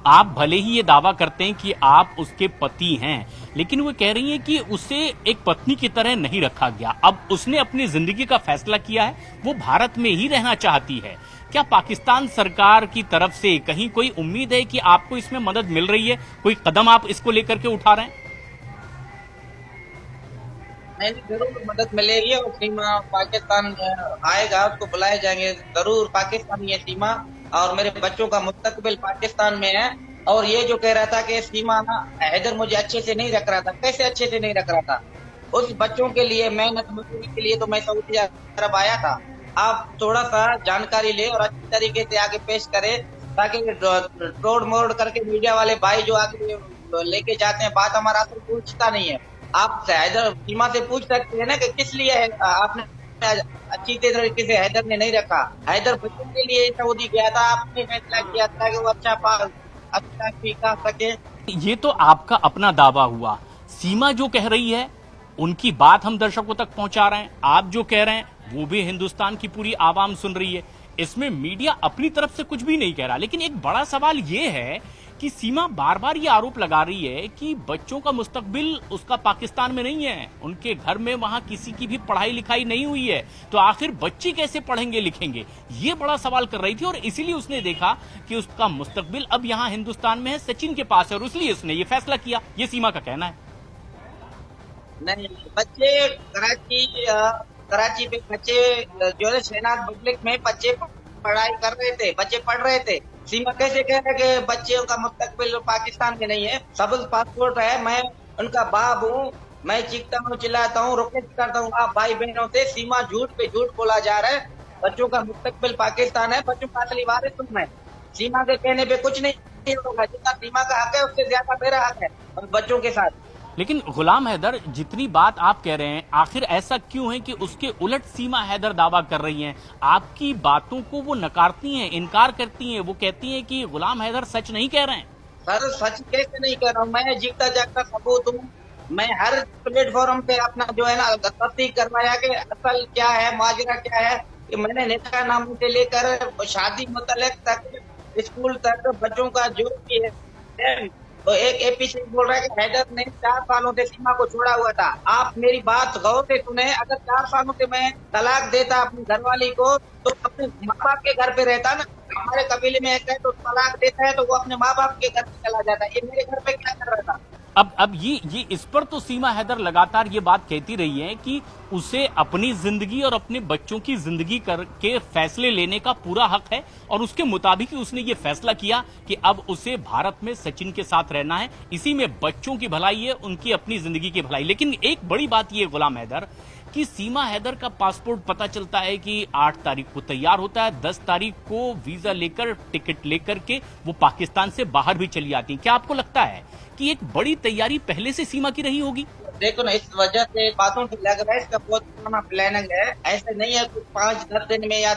आप भले ही ये दावा करते हैं कि आप उसके पति हैं, लेकिन वो कह रही हैं कि उसे एक पत्नी की तरह नहीं रखा गया। अब उसने अपनी जिंदगी का फैसला किया है, वो भारत में ही रहना चाहती है। क्या पाकिस्तान सरकार की तरफ से कहीं कोई उम्मीद है कि आपको इसमें मदद मिल रही है? कोई कदम आप इसको लेकर के उठा रहे हैं? नहीं, जरूर मदद मिलेगी और सीमा पाकिस्तान आएगा, उसको बुलाए जाएंगे जरूर। पाकिस्तानी है सीमा, और मेरे बच्चों का मुस्तकबिल पाकिस्तान में है। और ये जो कह रहा था कि सीमा ना हैदर मुझे अच्छे से नहीं रख रहा था, कैसे अच्छे से नहीं रख रहा था? उस बच्चों के लिए मेहनत मजदूरी के लिए तो मैं सऊदी अरब आया था। आप थोड़ा सा जानकारी ले और अच्छी तरीके से आगे पेश करे, ताकि तोड़ मोड़ करके मीडिया वाले भाई जो आगे लेके जाते हैं बात, हमारा असर पूछता नहीं है। आप हैदर सीमा से पूछ सकते हैं ना कि किस लिए आपने अच्छी तरीके से हैदर ने नहीं रखा। हैदर बच्चों के लिए सऊदी गया था, आपने फैसला किया था कि वो अच्छा सीखा सके। ये तो आपका अपना दावा हुआ। सीमा जो कह रही है उनकी बात हम दर्शकों तक पहुंचा रहे हैं, आप जो कह रहे हैं वो भी हिंदुस्तान की पूरी आवाम सुन रही है। इसमें मीडिया अपनी तरफ से कुछ भी नहीं कह रहा, लेकिन एक बड़ा सवाल ये है कि सीमा बार बार ये आरोप लगा रही है कि बच्चों का मुस्तकबिल उसका पाकिस्तान में नहीं है, उनके घर में वहां किसी की भी पढ़ाई लिखाई नहीं हुई है, तो आखिर बच्चे कैसे पढ़ेंगे लिखेंगे? ये बड़ा सवाल कर रही थी और इसीलिए उसने देखा कि उसका मुस्तकबिल अब यहां हिंदुस्तान में है, सचिन के पास है, और इसलिए उसने ये फैसला किया। ये सीमा का कहना है। नहीं, बच्चे कराची पे बच्चे जो है शहनाज पब्लिक में बच्चे पढ़ाई कर रहे थे, बच्चे पढ़ रहे थे। सीमा कैसे कह रहे कि बच्चों का मुस्तकबिल पाकिस्तान में नहीं है? सबल पासपोर्ट है, मैं उनका बाप हूँ, मैं चीखता हूँ चिल्लाता हूँ रिक्वेस्ट करता हूँ आप भाई बहनों से। सीमा झूठ पे झूठ बोला जा रहा है। बच्चों का मुस्तकबिल पाकिस्तान है, बच्चों का असली वारिस तुम है। सीमा के कहने पे कुछ नहीं होगा, जितना सीमा का हक है उससे ज्यादा मेरा हक है और बच्चों के साथ। लेकिन गुलाम हैदर, जितनी बात आप कह रहे हैं, आखिर ऐसा क्यों है कि उसके उलट सीमा हैदर दावा कर रही हैं? आपकी बातों को वो नकारती हैं, इनकार करती हैं, वो कहती हैं कि गुलाम हैदर सच नहीं कह रहे हैं। सर सच कैसे नहीं कह रहा हूँ? मैं जीता जागता सबूत हूँ। मैं हर प्लेटफॉर्म पे अपना जो है ना तस्दीक करवाया कि असल क्या है, माजरा क्या है। कि मैंने निकाह नामों से लेकर शादी मुतल्लिक तक, स्कूल तक, बच्चों का जो भी है। तो एक एपी सिंह बोल रहा है कि हैदर ने 4 सालों से सीमा को छोड़ा हुआ था। आप मेरी बात गौर से सुने, अगर 4 सालों से मैं तलाक देता अपनी घरवाली को, तो अपने माँ बाप के घर पे रहता ना। हमारे कबीले में ऐसा है, तो तलाक देता है तो वो अपने माँ बाप के घर पे चला जाता है। ये मेरे घर पे क्या कर रहा था? अब ये इस पर तो सीमा हैदर लगातार ये बात कहती रही है कि उसे अपनी जिंदगी और अपने बच्चों की जिंदगी करके फैसले लेने का पूरा हक है, और उसके मुताबिक ही उसने ये फैसला किया कि अब उसे भारत में सचिन के साथ रहना है। इसी में बच्चों की भलाई है, उनकी अपनी जिंदगी की भलाई। लेकिन एक बड़ी बात ये गुलाम हैदर कि सीमा हैदर का पासपोर्ट पता चलता है कि 8 तारीख को तैयार होता है, 10 तारीख को वीजा लेकर, टिकट लेकर के वो पाकिस्तान से बाहर भी चली आती है। क्या आपको लगता है कि एक बड़ी तैयारी पहले से सीमा की रही होगी? देखो ना, इस वजह से बातों से लग रहा है इसका बहुत पुराना प्लानिंग है। ऐसे नहीं है कुछ 5-10 दिन में या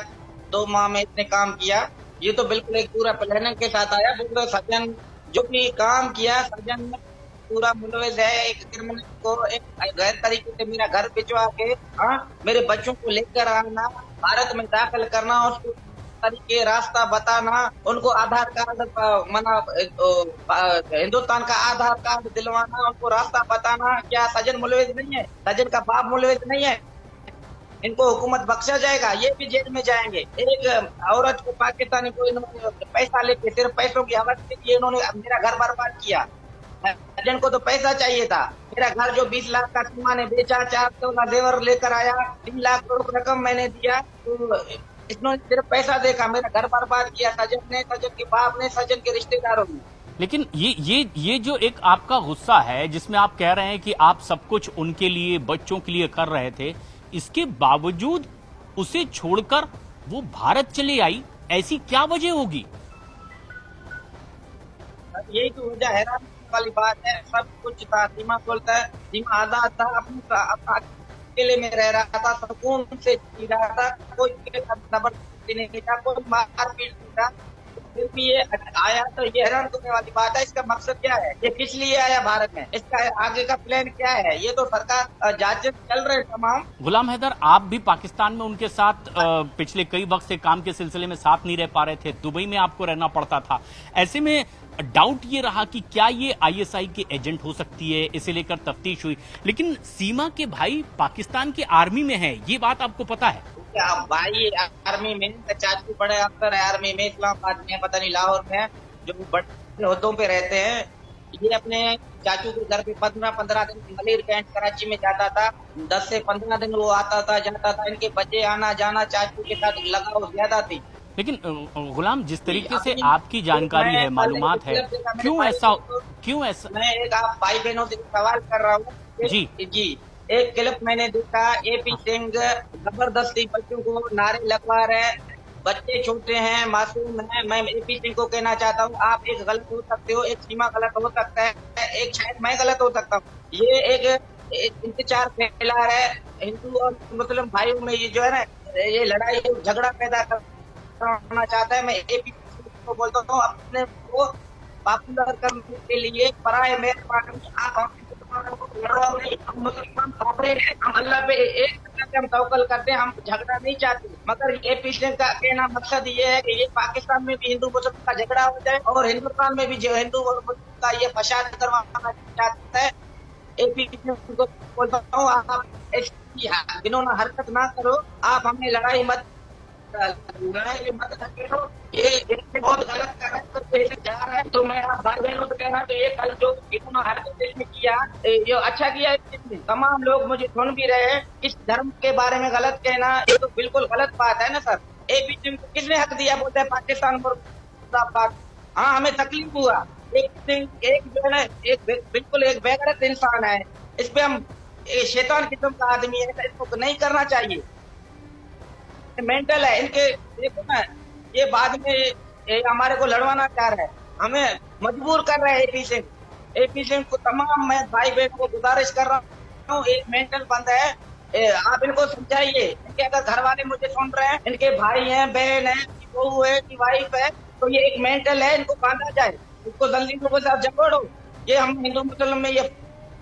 2 माह में इसने काम किया। ये तो बिल्कुल एक पूरा प्लानिंग के साथ आया। बिल्कुल सज्जन जो भी काम किया, सज्जन पूरा मुलविस है। एक क्रिमिनल को एक गैर तरीके से मेरा घर भिजवा के, हाँ, मेरे बच्चों को लेकर आना, भारत में दाखिल करना, उसको तरीके रास्ता बताना, उनको आधार कार्ड हिंदुस्तान का आधार कार्ड दिलवाना, उनको रास्ता बताना। क्या सजन मुलविस नहीं है? सजन का बाप मुलविस नहीं है? इनको हुकूमत बख्शा जाएगा? ये भी जेल में जाएंगे। एक औरत को, पाकिस्तानी को, इन्होंने पैसा लेके, सिर्फ पैसों की हवस के लिए इन्होंने मेरा घर बर्बाद किया। सजन को तो पैसा चाहिए था। मेरा घर जो 20 लाख का सीमा ने बेचा, 4 तोला जेवर लेकर आया, 3 लाख रुपए रकम मैंने दिया, तो इन्होंने सिर्फ पैसा देखा, मेरा घर बर्बाद किया सजन ने, सजन के बाप ने, सजन के रिश्तेदारों ने। लेकिन ये जो एक आपका गुस्सा है, जिसमें आप कह रहे हैं कि आप सब कुछ उनके लिए, बच्चों के लिए कर रहे थे, इसके बावजूद उसे छोड़कर वो भारत चले आई, ऐसी क्या वजह होगी? यही तो वजह हैरान वाली बात है। सब कुछ था, सीमा बोलता है, सीमा आजाद था, अपना अकेले में रह रहा था, सुकून से जी रहा था, कोई जबरदस्ती नहीं था, कोई मारपीट नहीं था। फिर भी ये आया, तो ये हैरान करने वाली बात है। इसका मकसद क्या है? ये किस लिए आया भारत में? इसका आगे का प्लान क्या है? ये तो सरकार जांच चल रहे तमाम। गुलाम हैदर, आप भी पाकिस्तान में उनके साथ पिछले कई वक्त से काम के सिलसिले में साथ नहीं रह पा रहे थे, दुबई में आपको रहना पड़ता था। ऐसे में डाउट ये रहा कि क्या ये आईएसआई के एजेंट हो सकती है, इसे लेकर तफ्तीश हुई। लेकिन सीमा के भाई पाकिस्तान के आर्मी में है, ये बात आपको पता है? क्या भाई आर्मी में, चाचू बड़े अफसर है आर्मी में, इस्लामाबाद में, पता नहीं लाहौर में, जो बड़े ओहदों पे रहते हैं। ये अपने चाचू के घर पे 15-15 दिन मलिर कैंट कराची में जाता था, 10 से 15 दिन वो आता था जाता था। इनके बच्चे आना जाना चाचू के साथ लगाव ज्यादा थी। लेकिन गुलाम, जिस तरीके से आपकी जानकारी है, मालूमात है, क्यों ऐसा मैं एक आप भाई बहनों से सवाल कर रहा हूँ जी। एक क्लिप मैंने देखा, एपी सिंह जबरदस्ती बच्चों को नारे लगवा रहे, बच्चे छोटे हैं, मासूम हैं। मैं एपी सिंह को कहना चाहता हूँ, आप एक गलत हो सकते हो, एक सीमा गलत हो सकता है, एक शायद मैं गलत हो सकता हूँ। ये एक इंतजार फैला रहा है हिंदू और मुस्लिम भाइयों में, ये जो है ना, ये लड़ाई झगड़ा पैदा करना चाहता है। मैं एपी को बोलता हूँ, अपने को पॉपुलर करने के लिए पराए मेहरबानी आप हम अल्लाह पे एक हम तवक्कल करते हैं, हम झगड़ा नहीं चाहते। मगर एपी सिंह का कहना मकसद ये है कि ये पाकिस्तान में भी हिंदू मुस्लिम का झगड़ा हो जाए और हिंदुस्तान में भी जो हिंदू और मुस्लिम का ये फसाद करवाना चाहता है। एपी सिंह को बोलता हूँ, आप ऐसी घिनौना हरकत ना करो, आप हमें लड़ाई मत करो, ये बहुत गलत जा रहा है। तो मैं आप भाई बहनों से कहना, तो ये कल जो इतना हरकत इसने किया, ये अच्छा किया। तमाम लोग मुझे सुन भी रहे हैं, इस धर्म के बारे में गलत कहना ये तो बिल्कुल गलत बात है ना सर। एपी सिंह को किसने हक दिया बोलते हैं पाकिस्तान मुर्दाबाद? हाँ, हमें तकलीफ हुआ। एक जो है ना, बिल्कुल एक बेगैरत इंसान है, इस पे हम शैतान किस्म का आदमी है, इसको नहीं करना चाहिए। मेंटल है इनके, देखो ना, ये बाद में हमारे को लड़वाना चाह रहा है, हमें मजबूर कर रहा है एपी सिंह। एपी सिंह को तमाम मैं भाई बहन को गुजारिश कर रहा हूँ, एक मेंटल बंद है, आप इनको समझाइए। इनके अगर घर वाले मुझे सुन रहे हैं, इनके भाई हैं, बहन है, बहू है, वाइफ है, तो ये एक मेंटल है, इनको बांधा जाए, इसको जल्दी को जबड़ो। ये हम हिंदू मुस्लिम में ये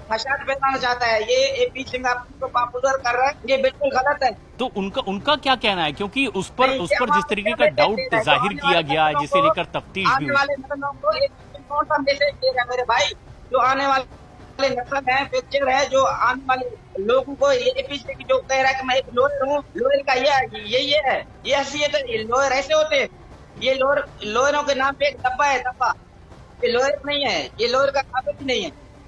फसाद फैलाना चाहता है, ये एपी सिंह आपको पॉपुलर कर रहा है, ये बिल्कुल गलत है। तो उनका क्या कहना है? क्योंकि उस पर जिस तरीके का डाउट जाहिर किया गया है, जिसे लेकर तफ्तीश भी हुई। कौन सा मैसेज दे रहा है मेरे भाई? जो आने वाले नस्ल है, पिक्चर है, जो आने वाले लोगों को एपी सिंह जो कह रहा है कि मैं एक लोअर हूँ, लोअर का ये है, ये हैसियत है। ये लोअर ऐसे होते हैं, ये लोअरों के नाम पे एक डब्बा है, डब्बा। ये लोअर नहीं है, ये लोअर का काबिल नहीं है।